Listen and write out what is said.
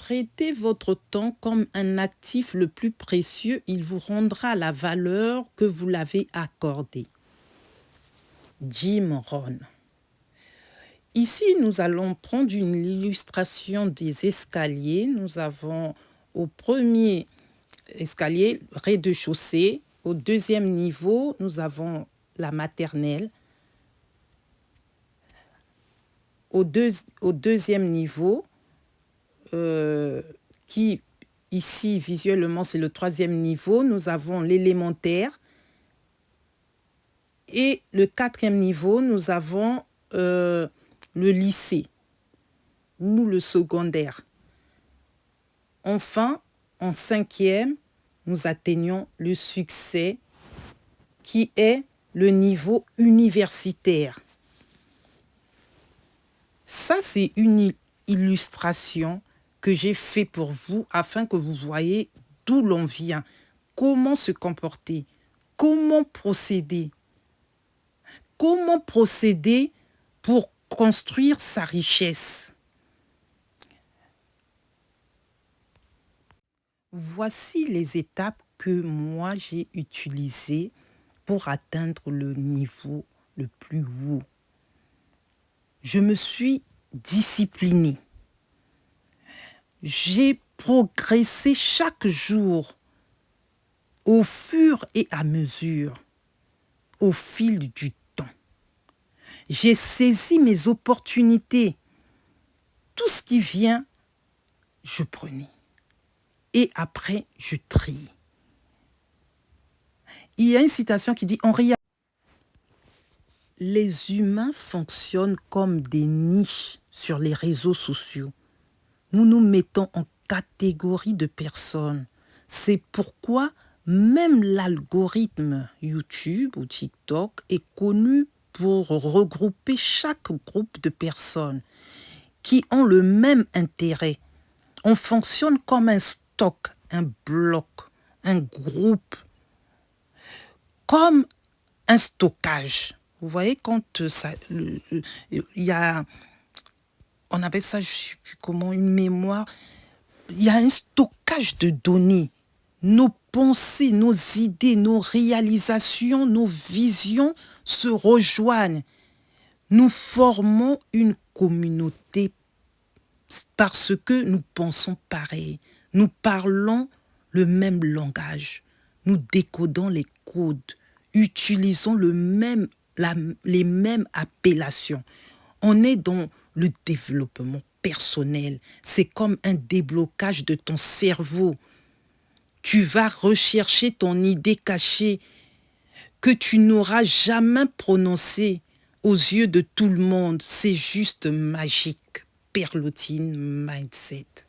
Traitez votre temps comme un actif le plus précieux, il vous rendra la valeur que vous l'avez accordée. Jim Rohn. Ici, nous allons prendre une illustration des escaliers. Nous avons au premier escalier, rez-de-chaussée. Au deuxième niveau, nous avons la maternelle. Au deuxième niveau, qui ici visuellement c'est le troisième niveau, nous avons l'élémentaire. Et le quatrième niveau, nous avons le lycée ou le secondaire. Enfin, en cinquième, nous atteignons le succès qui est le niveau universitaire. Ça, c'est une illustration que j'ai fait pour vous afin que vous voyez d'où l'on vient, comment se comporter, comment procéder. Comment procéder pour construire sa richesse. Voici les étapes que moi j'ai utilisées pour atteindre le niveau le plus haut. Je me suis disciplinée. J'ai progressé chaque jour au fur et à mesure, au fil du temps. J'ai saisi mes opportunités. Tout ce qui vient, je prenais. Et après, je trie. Il y a une citation qui dit, les humains fonctionnent comme des niches sur les réseaux sociaux. Nous nous mettons en catégorie de personnes. C'est pourquoi même l'algorithme YouTube ou TikTok est connu pour regrouper chaque groupe de personnes qui ont le même intérêt. On fonctionne comme un stock, un bloc, un groupe, comme un stockage. Vous voyez, quand il y a, on appelle ça, je ne sais plus comment, une mémoire, il y a un stockage de données. Nos pensées, nos idées, nos réalisations, nos visions se rejoignent. Nous formons une communauté parce que nous pensons pareil. Nous parlons le même langage. Nous décodons les codes. Utilisons les mêmes appellations. On est dans le développement personnel. C'est comme un déblocage de ton cerveau. Tu vas rechercher ton idée cachée que tu n'auras jamais prononcée aux yeux de tout le monde. C'est juste magique. Perlotine Mindset.